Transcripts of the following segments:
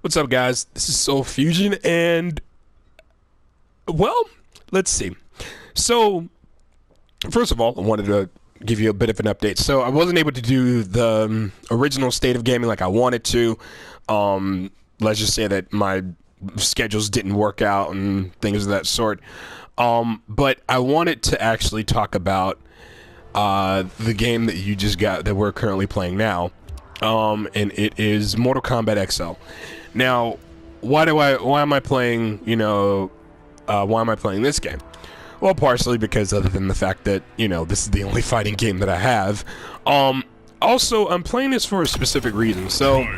What's up, guys? This is Soul Fusion, and well, let's see. So, first of all, I wanted to give you a bit of an update. So, I wasn't able to do the original State of Gaming like I wanted to. Let's just say that my schedules didn't work out and things of that sort. But I wanted to actually talk about the game that you just got that we're currently playing now. And it is Mortal Kombat XL. Now, why am I playing, why am I playing this game? Well, partially because other than the fact that, this is the only fighting game that I have. Also, I'm playing this for a specific reason. So,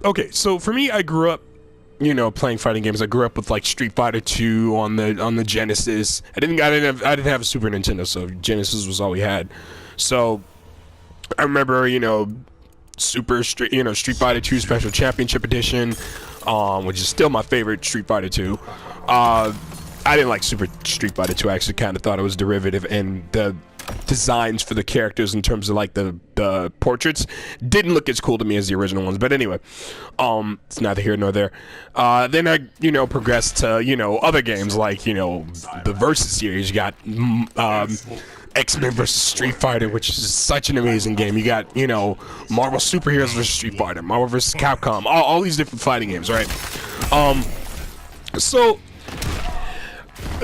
okay, so for me, I grew up, playing fighting games. I grew up with like Street Fighter 2 on the Genesis. I didn't have a Super Nintendo, so Genesis was all we had. So I remember, Street Fighter 2 Special Championship Edition, which is still my favorite Street Fighter 2. I didn't like Super Street Fighter 2. I actually kind of thought it was derivative, and the designs for the characters in terms of like the portraits didn't look as cool to me as the original ones. But anyway, it's neither here nor there. Then I progressed to other games like the Versus series. You got X-Men versus Street Fighter, which is such an amazing game. You got Marvel Superheroes versus Street Fighter, Marvel versus Capcom, all these different fighting games, right? So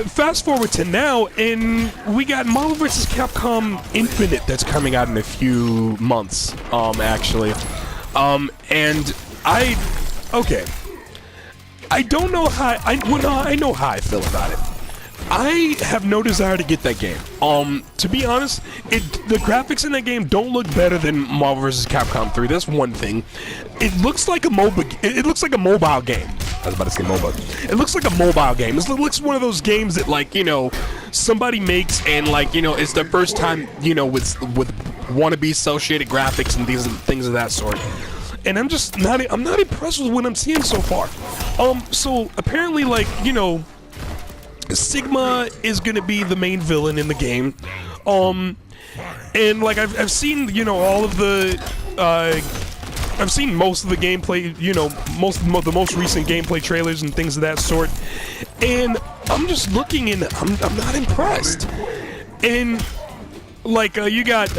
fast forward to now, and we got Marvel vs. Capcom Infinite that's coming out in a few months, actually. And I don't know how, I know how I feel about it. I have no desire to get that game. To be honest, the graphics in that game don't look better than Marvel vs. Capcom 3. That's one thing. It looks like a it looks like a mobile game. I was about to say MOBA. It looks like a mobile game. It looks one of those games that, like, somebody makes, and, like, it's their first time, with wannabe cel-shaded graphics and things of that sort. And I'm just not impressed with what I'm seeing so far. So apparently, like, Sigma is gonna be the main villain in the game. And like I've seen, all of the I've seen most of the gameplay, the most recent gameplay trailers and things of that sort, and I'm just looking, and I'm not impressed. And like you got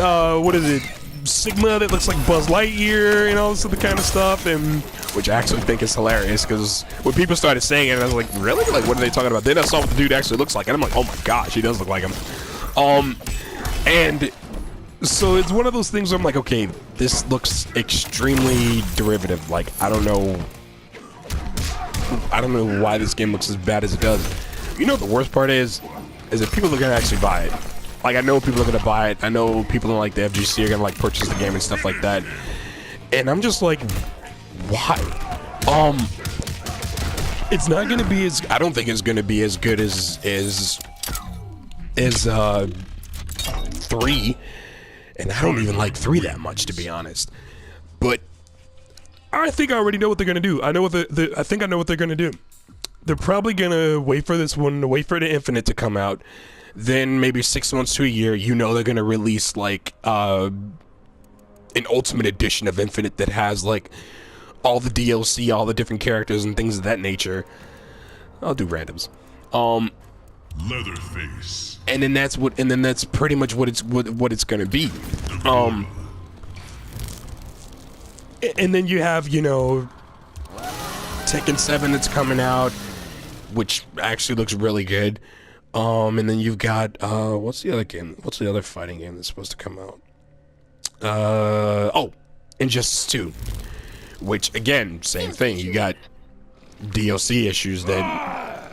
what is it, Sigma that looks like Buzz Lightyear and all this other kind of stuff, and which I actually think is hilarious, because when people started saying it, I was like, really? Like, what are they talking about? Then I saw what the dude actually looks like, and I'm like, oh my gosh, he does look like him. And so it's one of those things where I'm like, okay, this looks extremely derivative. Like, I don't know why this game looks as bad as it does. The worst part is that people are gonna actually buy it. Like, I know people are gonna buy it. I know people in like the FGC are gonna like purchase the game and stuff like that. And I'm just like, why? It's not gonna be as, I don't think it's gonna be as good as 3. And I don't even like 3 that much, to be honest. But I think I already know what they're gonna do. I know what I think I know what they're gonna do. They're probably gonna wait for this one, wait for the Infinite to come out. Then maybe 6 months to a year, they're gonna release like an Ultimate Edition of Infinite that has like all the DLC, all the different characters and things of that nature. I'll do randoms. Leatherface. And then that's pretty much what it's gonna be. And then you have, Tekken 7 that's coming out, which actually looks really good. And then you've got what's the other game? What's the other fighting game that's supposed to come out? Injustice 2. Which, again, same thing. You got DLC issues that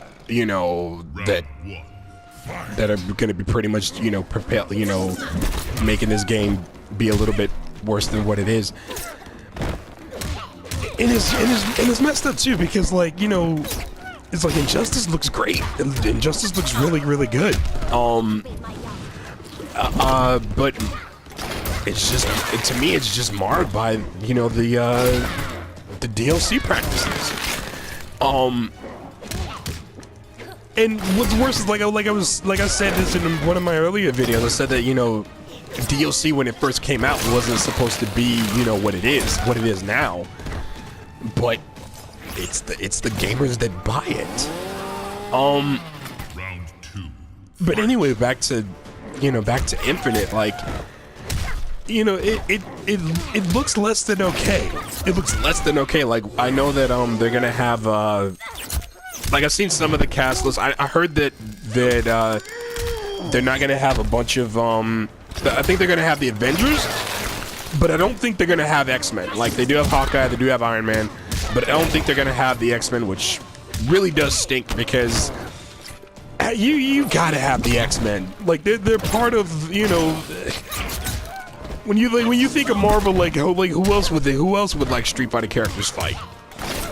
that are going to be pretty much, making this game be a little bit worse than what it is. And it's messed up too, because like, it's like Injustice looks great. Injustice looks really, really good. But it's just, to me, it's just marred by, the DLC practices. And what's worse is like I said this in one of my earlier videos. I said that DLC when it first came out wasn't supposed to be, you know, what it is now. But it's the gamers that buy it. Round 2. But anyway, back to Infinite. Like, you know, it looks less than okay. It looks less than okay. Like, I know that they're gonna have like, I've seen some of the cast lists. I heard that they're not gonna have a bunch of I think they're gonna have the Avengers, but I don't think they're gonna have X-Men. Like, they do have Hawkeye, they do have Iron Man, but I don't think they're gonna have the X-Men, which really does stink, because you gotta have the X-Men. Like, they're part of, you know, when you think of Marvel, like who else would like Street Fighter characters fight?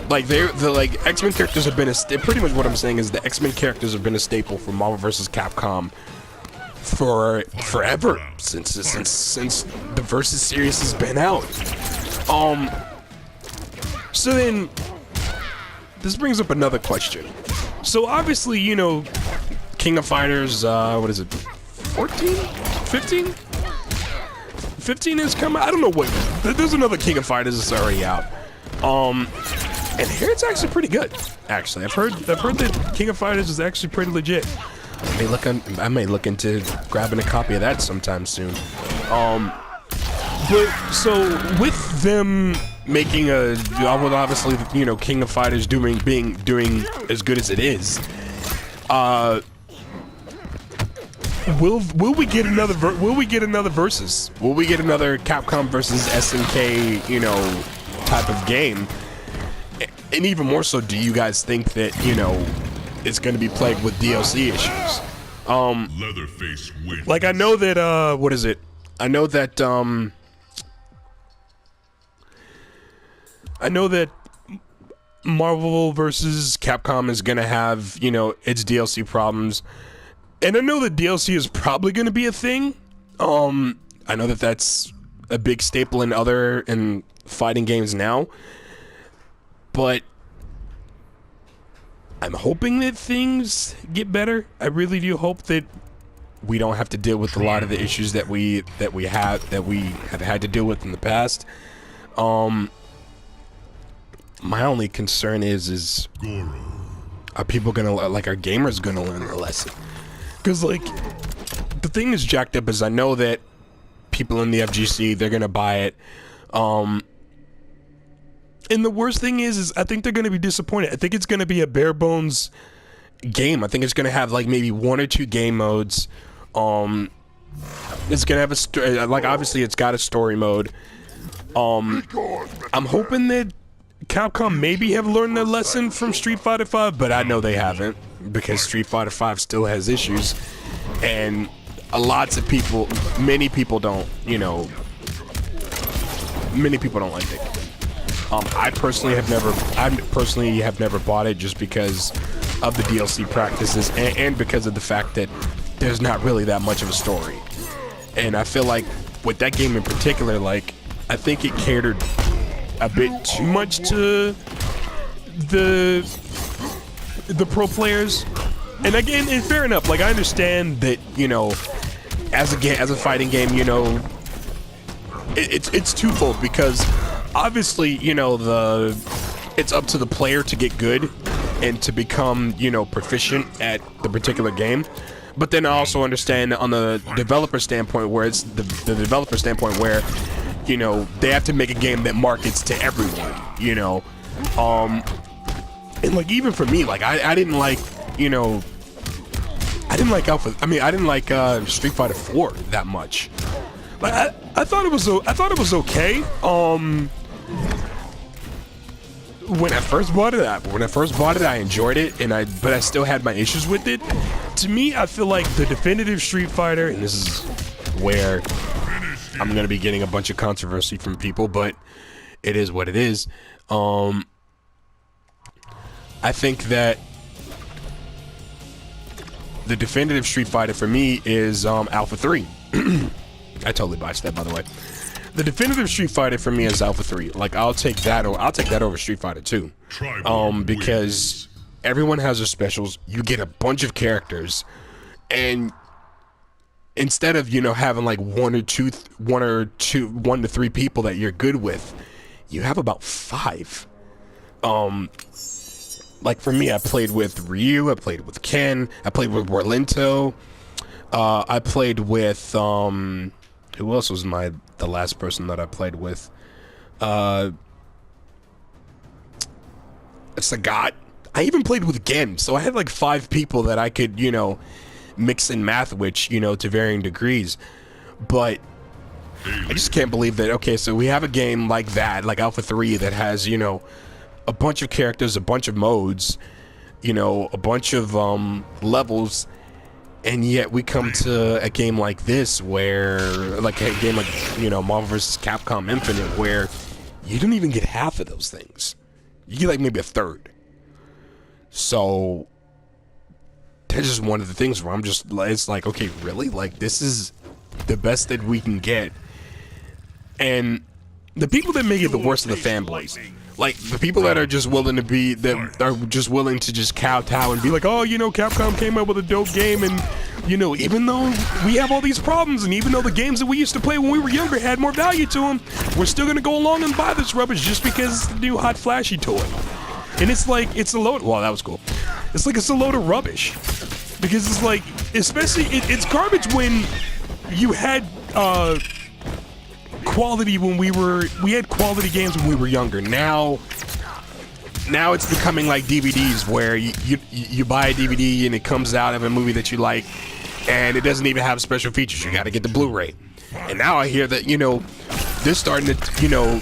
Like, the X-Men characters have been pretty much what I'm saying is the X-Men characters have been a staple for Marvel vs. Capcom for forever, since the Versus series has been out. So then this brings up another question. So obviously, you know, King of Fighters, what is it, 14? 15? 15 is coming. I don't know what. There's another King of Fighters that's already out. And here it's actually pretty good. Actually, I've heard that King of Fighters is actually pretty legit. I may look into grabbing a copy of that sometime soon. But so with them making obviously, you know, King of Fighters doing as good as it is, will we get another versus? Will we get another Capcom versus SNK, you know, type of game? And even more so, do you guys think that, you know, it's going to be plagued with DLC issues? Leatherface wins. Like, I know that what is it? I know that Marvel versus Capcom is going to have, you know, its DLC problems. And I know that DLC is probably going to be a thing. I know that that's a big staple in fighting games now. But I'm hoping that things get better. I really do hope that we don't have to deal with a lot of the issues that we have had to deal with in the past. My only concern is are people gonna, like, are gamers gonna learn the lesson? Because, like, the thing is jacked up is I know that people in the FGC, they're gonna buy it. And the worst thing is I think they're going to be disappointed. I think it's going to be a bare bones game. I think it's going to have, like, maybe 1 or 2 game modes. It's going to have like, obviously it's got a story mode. I'm hoping that Capcom maybe have learned their lesson from Street Fighter V, but I know they haven't, because Street Fighter V still has issues, and many people don't, you know, many people don't like it. I personally have never bought it, just because of the DLC practices and because of the fact that there's not really that much of a story. And I feel like with that game in particular, like, I think it catered a bit too much to the pro players. And again, and fair enough. Like, I understand that, you know, as a fighting game, you know, it's twofold, because obviously, you know, it's up to the player to get good and to become, you know, proficient at the particular game. But then I also understand on the developer standpoint, where it's the developer standpoint where, you know, they have to make a game that markets to everyone, you know. And, like, even for me, like, I didn't like, you know, I didn't like Street Fighter 4 that much. Like, I thought it was okay. When I first bought it, I enjoyed it, but I still had my issues with it. To me, I feel like the definitive Street Fighter, and this is where I'm gonna be getting a bunch of controversy from people, but it is what it is. I think that the definitive Street Fighter for me is Alpha 3. I totally botched that, by the way. The definitive Street Fighter for me is Alpha 3. Like, I'll take that over Street Fighter 2. Because everyone has their specials. You get a bunch of characters, and instead of, you know, having like one to three people that you're good with, you have about 5. Like for me, I played with Ryu, I played with Ken, I played with Warlinto, I played with who else was the last person that I played with? Sagat. I even played with Gen, so I had like 5 people that I could, you know, mix and math with, you know, to varying degrees. But I just can't believe that, okay, so we have a game like that, like Alpha 3, that has, you know, a bunch of characters, a bunch of modes, you know, a bunch of levels, and yet we come to a game like this where, like a game like, you know, Marvel vs. Capcom Infinite, where you don't even get half of those things. You get like maybe a third. So that's just one of the things where I'm just, it's like, okay, really? Like, this is the best that we can get. And the people that make it the worst of the fanboys, like the people that are just willing to be, that are just willing to just kowtow and be like, oh, you know, Capcom came up with a dope game, and, you know, even though we have all these problems, and even though the games that we used to play when we were younger had more value to them, we're still gonna go along and buy this rubbish just because it's the new hot flashy toy. And it's like, it's a load, well, that was cool. It's like, it's a load of rubbish. Because it's like, especially, it's garbage when you had, quality when we had quality games when we were younger. Now it's becoming like DVDs, where you buy a DVD and it comes out of a movie that you like, and it doesn't even have special features. You got to get the Blu-ray. And now I hear that, you know, they're starting to, you know,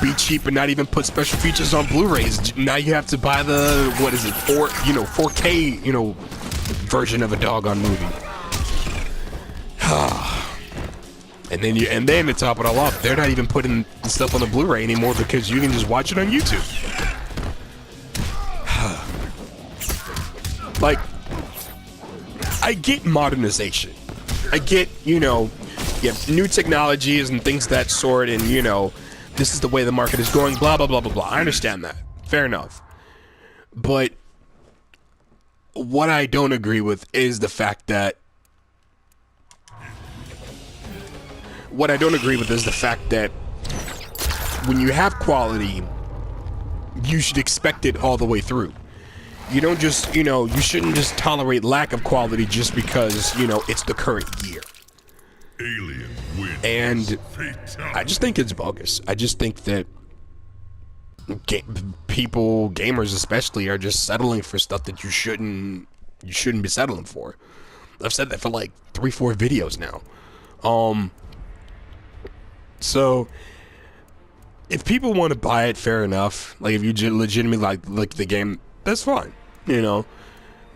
be cheap and not even put special features on Blu-rays. Now you have to buy the, what is it, 4K, you know, version of a doggone movie. And then to top it all off, they're not even putting the stuff on the Blu-ray anymore because you can just watch it on YouTube. Like, I get modernization. I get, you know, you have new technologies and things of that sort, and, you know, this is the way the market is going, blah, blah, blah, blah, blah. I understand that. Fair enough. But what I don't agree with is the fact that when you have quality, you should expect it all the way through. You don't just, you know, you shouldn't just tolerate lack of quality just because, you know, it's the current year. Alien wins. And I just think it's bogus. I just think that gamers especially, are just settling for stuff that you shouldn't be settling for. I've said that for like 3-4 videos now. So if people want to buy it, fair enough. Like, if you legitimately like the game, that's fine, you know.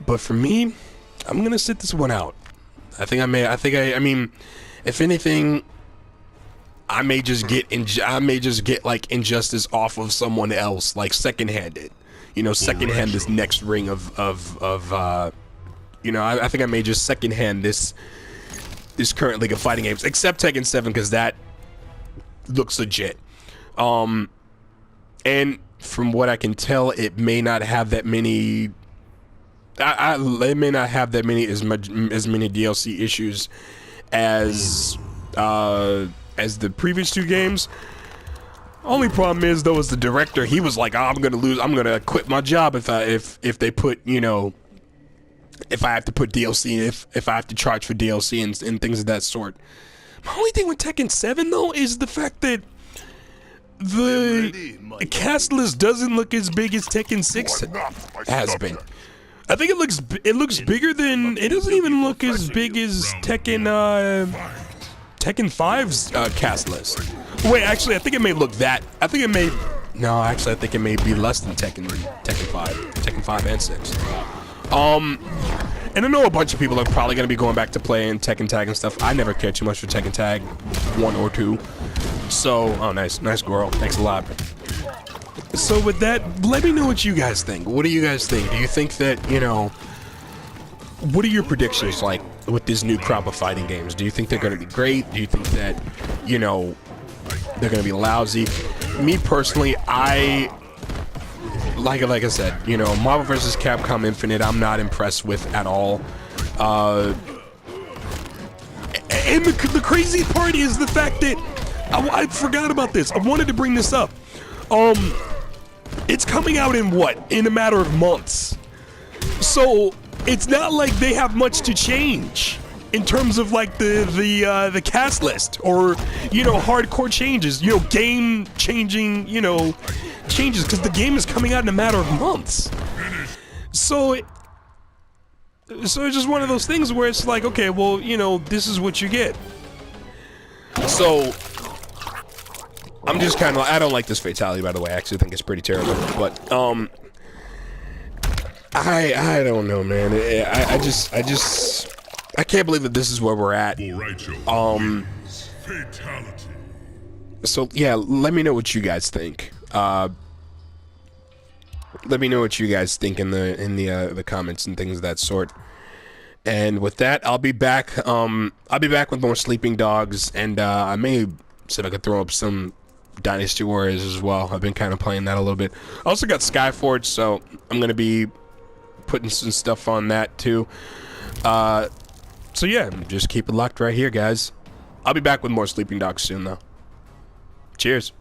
But for me, I'm gonna sit this one out. I mean, if anything, I may just get like Injustice off of someone else, like secondhanded. You know, secondhand this next ring of you know, I think I may just secondhand this current League of Fighting games, except Tekken 7, because that looks legit. And from what I can tell, it may not have that many. It may not have that many as many DLC issues as the previous 2 games. Only problem is, though, is the director. He was like, oh, I'm gonna quit my job if they put, you know, if I have to put DLC, if I have to charge for DLC and things of that sort. My only thing with Tekken 7, though, is the fact that the cast list doesn't look as big as Tekken 6 has been. I think it looks bigger than, it doesn't even look as big as Tekken 5's cast list. Wait, actually, I think it may look that. I think it may be less than Tekken 5 and 6. And I know a bunch of people are probably going to be going back to playing Tekken Tag and stuff. I never cared too much for Tekken Tag 1 or 2. So, oh, nice girl. Thanks a lot. So with that, let me know what you guys think. What do you guys think? Do you think that, you know, what are your predictions like with this new crop of fighting games? Do you think they're going to be great? Do you think that, you know, they're going to be lousy? Me personally, like I said, you know, Marvel vs. Capcom Infinite, I'm not impressed with at all. And the crazy part is the fact that I forgot about this. I wanted to bring this up. It's coming out in what? In a matter of months. So it's not like they have much to change in terms of like the cast list or, you know, hardcore changes, you know, game changing, you know, changes, because the game is coming out in a matter of months. So it's just one of those things where it's like, okay, well, you know, this is what you get. So I'm just kind of, I don't like this fatality, by the way. I actually think it's pretty terrible. But I don't know, man. I can't believe that this is where we're at. Fatality. So yeah, let me know what you guys think. Let me know what you guys think in the comments and things of that sort. And with that, I'll be back. I'll be back with more Sleeping Dogs, and I may see if I can throw up some Dynasty Warriors as well. I've been kind of playing that a little bit. I also got Skyforge, so I'm gonna be putting some stuff on that too. So yeah, just keep it locked right here, guys. I'll be back with more Sleeping Dogs soon, though. Cheers.